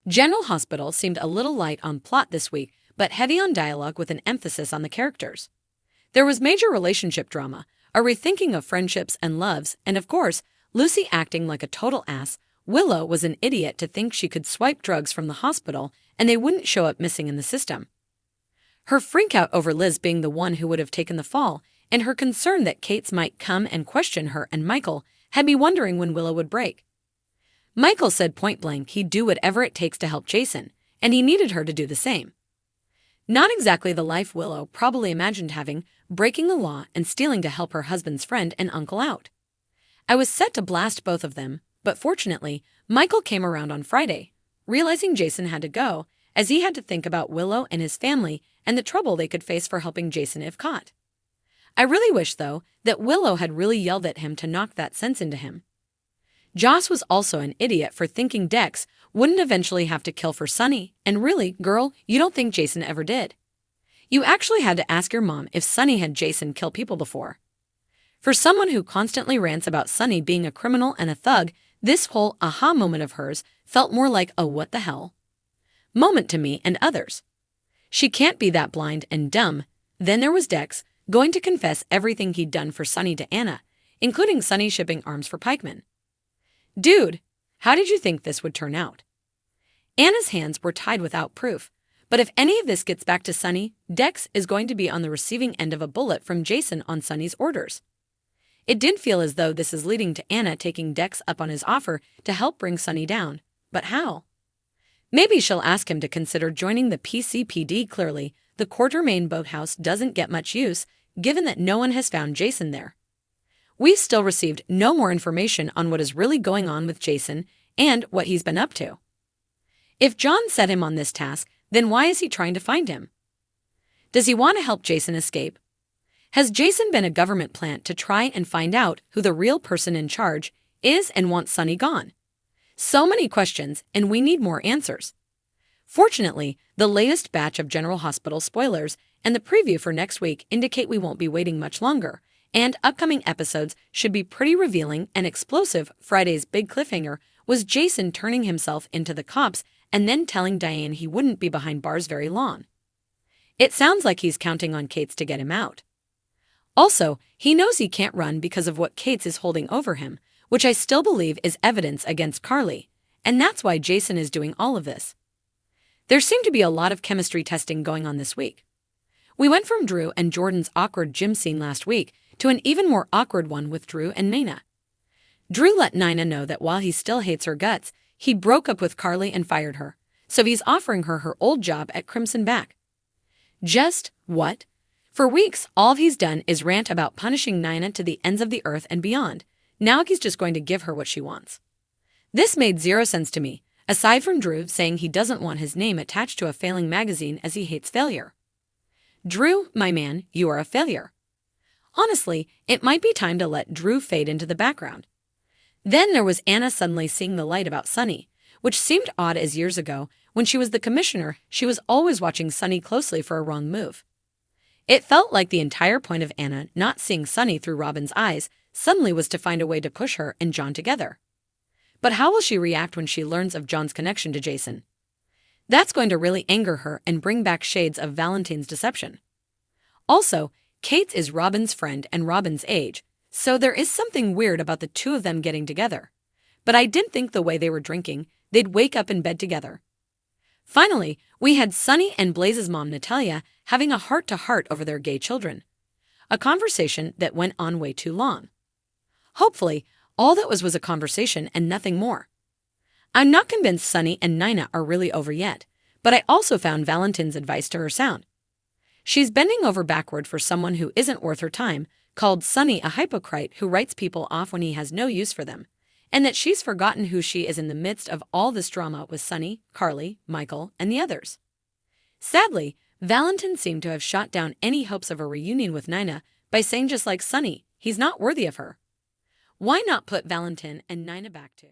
General Hospital seemed a little light on plot this week, but heavy on dialogue with an emphasis on the characters. There was major relationship drama, a rethinking of friendships and loves, and of course, Lucy acting like a total ass. Willow was an idiot to think she could swipe drugs from the hospital and they wouldn't show up missing in the system. Her freakout over Liz being the one who would have taken the fall, and her concern that Kate's might come and question her and Michael had me wondering when Willow would break. Michael said point blank he'd do whatever it takes to help Jason, and he needed her to do the same. Not exactly the life Willow probably imagined having, breaking the law and stealing to help her husband's friend and uncle out. I was set to blast both of them, but fortunately, Michael came around on Friday, realizing Jason had to go, as he had to think about Willow and his family and the trouble they could face for helping Jason if caught. I really wish, though, that Willow had really yelled at him to knock that sense into him. Joss was also an idiot for thinking Dex wouldn't eventually have to kill for Sunny, and really, girl, you don't think Jason ever did. You actually had to ask your mom if Sunny had Jason kill people before. For someone who constantly rants about Sunny being a criminal and a thug, this whole aha moment of hers felt more like a what the hell moment to me and others. She can't be that blind and dumb. Then there was Dex, going to confess everything he'd done for Sunny to Anna, including Sunny shipping arms for Pikeman. Dude, how did you think this would turn out? Anna's hands were tied without proof, but if any of this gets back to Sunny, Dex is going to be on the receiving end of a bullet from Jason on Sunny's orders. It did feel as though this is leading to Anna taking Dex up on his offer to help bring Sunny down, but how? Maybe she'll ask him to consider joining the PCPD. Clearly, the Quartermain boathouse doesn't get much use, given that no one has found Jason there. We've still received no more information on what is really going on with Jason and what he's been up to. If John set him on this task, then why is he trying to find him? Does he want to help Jason escape? Has Jason been a government plant to try and find out who the real person in charge is and wants Sunny gone? So many questions, and we need more answers. Fortunately, the latest batch of General Hospital spoilers and the preview for next week indicate we won't be waiting much longer, and upcoming episodes should be pretty revealing and explosive. Friday's big cliffhanger was Jason turning himself into the cops and then telling Diane he wouldn't be behind bars very long. It sounds like he's counting on Kate's to get him out. Also, he knows he can't run because of what Kate's is holding over him, which I still believe is evidence against Carly, and that's why Jason is doing all of this. There seemed to be a lot of chemistry testing going on this week. We went from Drew and Jordan's awkward gym scene last week to an even more awkward one with Drew and Nina. Drew let Nina know that while he still hates her guts, he broke up with Carly and fired her, so he's offering her her old job at Crimson Back. Just what? For weeks, all he's done is rant about punishing Nina to the ends of the earth and beyond. Now he's just going to give her what she wants. This made zero sense to me, aside from Drew saying he doesn't want his name attached to a failing magazine as he hates failure. Drew, my man, you are a failure. Honestly, it might be time to let Drew fade into the background. Then there was Anna suddenly seeing the light about Sunny, which seemed odd as years ago, when she was the commissioner, she was always watching Sunny closely for a wrong move. It felt like the entire point of Anna not seeing Sunny through Robin's eyes suddenly was to find a way to push her and John together. But how will she react when she learns of John's connection to Jason? That's going to really anger her and bring back shades of Valentine's deception. Also, Kate is Robin's friend and Robin's age, so there is something weird about the two of them getting together. But I didn't think the way they were drinking, they'd wake up in bed together. Finally, we had Sunny and Blaze's mom, Natalia, having a heart-to-heart over their gay children. A conversation that went on way too long. Hopefully, all that was a conversation and nothing more. I'm not convinced Sunny and Nina are really over yet, but I also found Valentine's advice to her sound. She's bending over backward for someone who isn't worth her time, called Sunny a hypocrite who writes people off when he has no use for them, and that she's forgotten who she is in the midst of all this drama with Sunny, Carly, Michael, and the others. Sadly, Valentine seemed to have shot down any hopes of a reunion with Nina by saying, just like Sunny, he's not worthy of her. Why not put Valentine and Nina back to